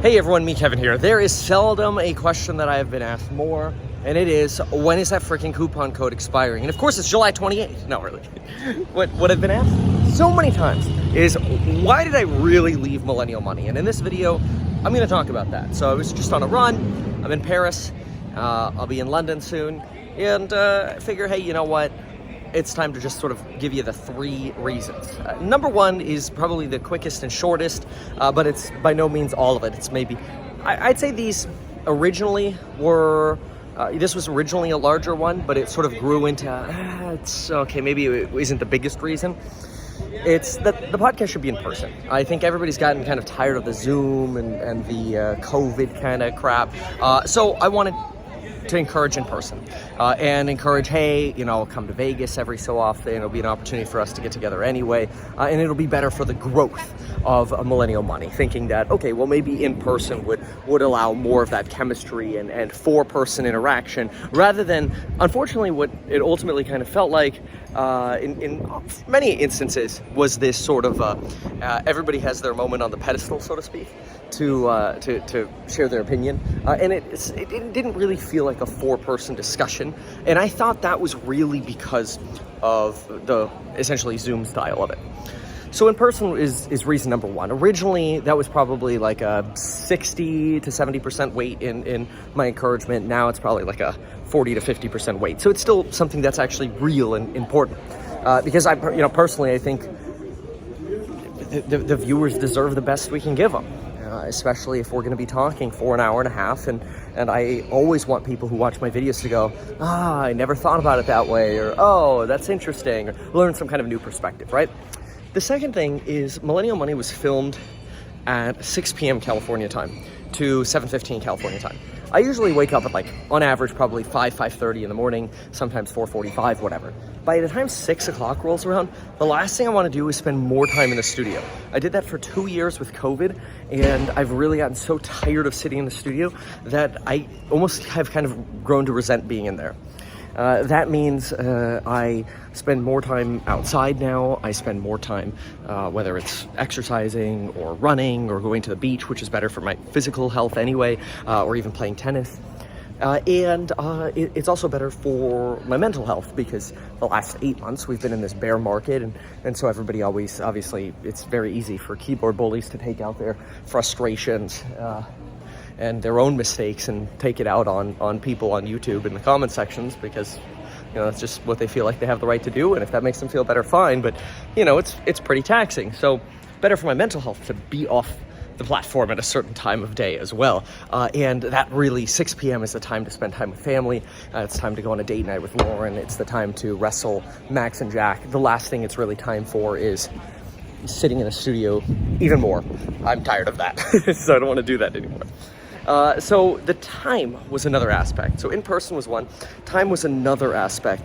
Hey everyone, me Kevin here. There is seldom a question that I have been asked more, and it is, when is that freaking coupon code expiring? And of course it's July 28th. No, really. What I've been asked so many times is, why did I really leave Millennial Money? And in this video, I'm going to talk about that. So I was just on a run. I'm in Paris. I'll be in London soon. And I figure, hey, you know what? It's time to just sort of give you the three reasons. Number one is probably the quickest and shortest, but it's by no means all of it. It's maybe, I'd say these originally were, this was originally a larger one, but it sort of grew into, it's okay, maybe it isn't the biggest reason. It's that the podcast should be in person. I think everybody's gotten kind of tired of the Zoom and the COVID kind of crap. So I wanted to encourage in person and encourage, hey, you know, come to Vegas every so often. It'll be an opportunity for us to get together anyway, and it'll be better for the growth of a Millennial Money, thinking that, okay, well, maybe in person would allow more of that chemistry and four-person interaction, rather than, unfortunately, what it ultimately kind of felt like in many instances was this sort of everybody has their moment on the pedestal, so to speak, to share their opinion, and it didn't really feel like a four-person discussion, and I thought that was really because of the essentially Zoom style of it. So in person is reason number one. Originally, that was probably like a 60 to 70% weight in my encouragement. Now it's probably like a 40 to 50% weight. So it's still something that's actually real and important, because personally, I think the viewers deserve the best we can give them. Especially if we're going to be talking for an hour and a half, and I always want people who watch my videos to go, I never thought about it that way, or oh, that's interesting, or learn some kind of new perspective, right? The second thing is Millennial Money was filmed at 6 p.m. California time to 7:15 California time. I usually wake up at, like, on average, probably 5:30 in the morning, sometimes 4:45, whatever. By the time 6 o'clock rolls around, the last thing I want to do is spend more time in the studio. I did that for 2 years with COVID, and I've really gotten so tired of sitting in the studio that I almost have kind of grown to resent being in there. That means I spend more time outside now. I spend more time, whether it's exercising or running or going to the beach, which is better for my physical health anyway, or even playing tennis. And it's also better for my mental health, because the last 8 months we've been in this bear market, and so everybody always, obviously, it's very easy for keyboard bullies to take out their frustrations and their own mistakes and take it out on people on YouTube in the comment sections, because, you know, that's just what they feel like they have the right to do, and if that makes them feel better, fine, but, you know, it's pretty taxing. So better for my mental health to be off the platform at a certain time of day as well, and that really, 6 p.m. is the time to spend time with family. It's time to go on a date night with Lauren. It's the time to wrestle Max and Jack. The last thing it's really time for is sitting in a studio even more. I'm tired of that, so I don't want to do that anymore. So the time was another aspect. So in person was one, time was another aspect.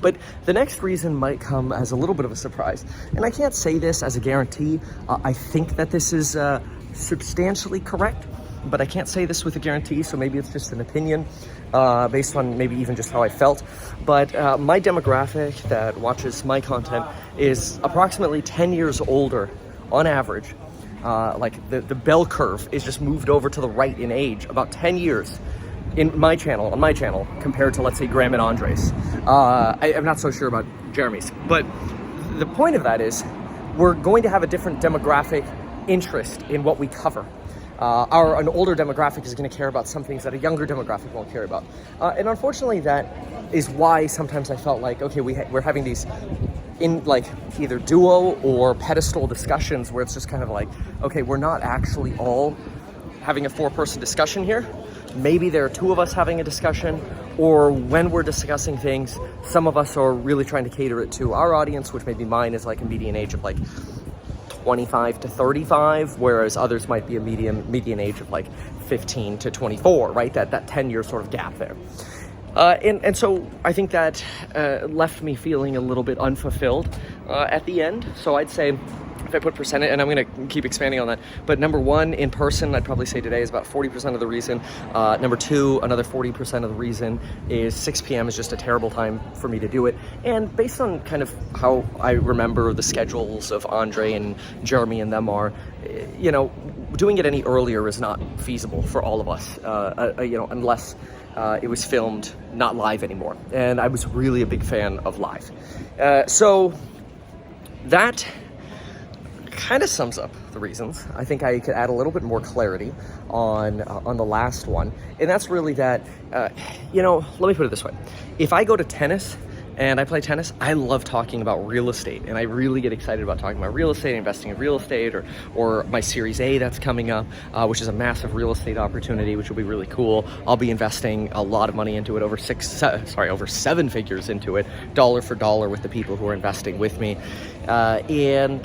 But the next reason might come as a little bit of a surprise. And I can't say this as a guarantee. I think that this is substantially correct, but I can't say this with a guarantee, so maybe it's just an opinion based on maybe even just how I felt. But my demographic that watches my content is approximately 10 years older on average. Like the bell curve is just moved over to the right in age, about 10 years on my channel, compared to, let's say, Graham and Andre's. I'm not so sure about Jeremy's, but the point of that is we're going to have a different demographic interest in what we cover. An older demographic is going to care about some things that a younger demographic won't care about. And unfortunately, that is why sometimes I felt like, okay, we're having these in like either duo or pedestal discussions where it's just kind of like, okay, we're not actually all having a four-person discussion here. Maybe there are two of us having a discussion, or when we're discussing things, some of us are really trying to cater it to our audience, which maybe mine is like a median age of like 25 to 35, whereas others might be a median age of like 15 to 24, right? That 10-year sort of gap there. And so I think that left me feeling a little bit unfulfilled at the end. So I'd say, if I put percentage, and I'm going to keep expanding on that, but number one, in person, I'd probably say today is about 40% of the reason. Number two, another 40% of the reason is 6 p.m. is just a terrible time for me to do it. And based on kind of how I remember the schedules of Andre and Jeremy and them are, you know, doing it any earlier is not feasible for all of us, unless it was filmed not live anymore. And I was really a big fan of live. So that kind of sums up the reasons. I think I could add a little bit more clarity on the last one, and that's really that, let me put it this way. If I go to tennis and I play tennis, I love talking about real estate, and I really get excited about talking about real estate, investing in real estate, or my Series A that's coming up, which is a massive real estate opportunity, which will be really cool. I'll be investing a lot of money into it, over 7 figures into it, dollar for dollar, with the people who are investing with me, and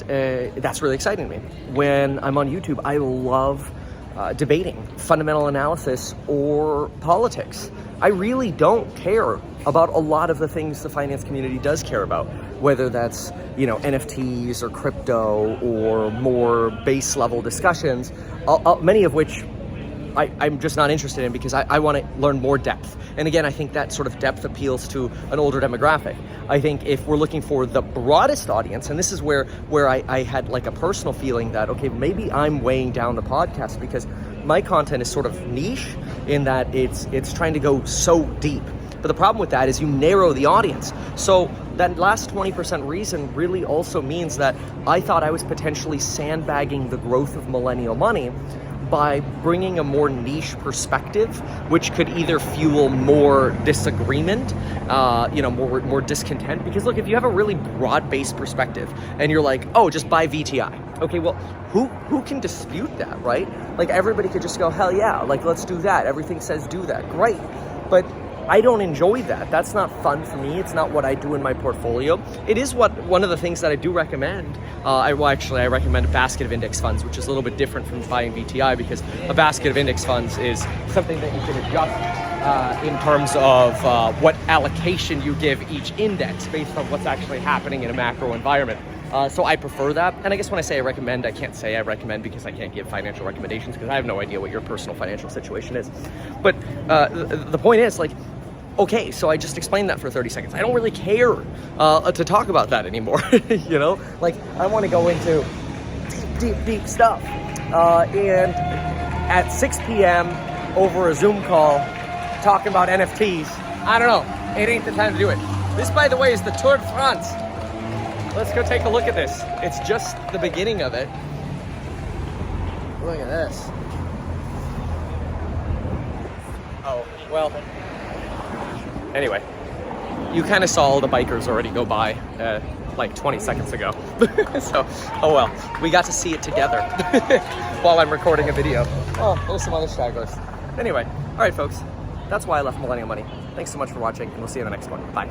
that's really exciting to me. When I'm on YouTube, I love debating, fundamental analysis, or politics. I really don't care about a lot of the things the finance community does care about, whether that's, NFTs or crypto or more base level discussions, many of which I'm just not interested in, because I want to learn more depth. And again, I think that sort of depth appeals to an older demographic. I think if we're looking for the broadest audience, and this is where I had like a personal feeling that, okay, maybe I'm weighing down the podcast because my content is sort of niche in that it's trying to go so deep. But the problem with that is you narrow the audience. So that last 20% reason really also means that I thought I was potentially sandbagging the growth of Millennial Money by bringing a more niche perspective, which could either fuel more disagreement, more discontent. Because look, if you have a really broad-based perspective and you're like, oh, just buy VTI. Okay, well, who can dispute that, right? Like, everybody could just go, hell yeah, like, let's do that. Everything says do that. Great. But I don't enjoy that. That's not fun for me. It's not what I do in my portfolio. It is one of the things that I do recommend. I recommend a basket of index funds, which is a little bit different from buying VTI, because a basket of index funds is something that you can adjust in terms of what allocation you give each index based on what's actually happening in a macro environment. So I prefer that. And I guess when I say I recommend, I can't say I recommend because I can't give financial recommendations, because I have no idea what your personal financial situation is. But the point is, like, okay, so I just explained that for 30 seconds. I don't really care to talk about that anymore, Like, I want to go into deep stuff. And at 6 p.m. over a Zoom call talking about NFTs, I don't know. It ain't the time to do it. This, by the way, is the Tour de France. Let's go take a look at this. It's just the beginning of it. Look at this. Oh, well. Anyway, you kind of saw all the bikers already go by like 20 seconds ago. So, oh well, we got to see it together while I'm recording a video. Oh, there's some other stragglers. Anyway, all right, folks, that's why I left Millennial Money. Thanks so much for watching, and we'll see you in the next one. Bye.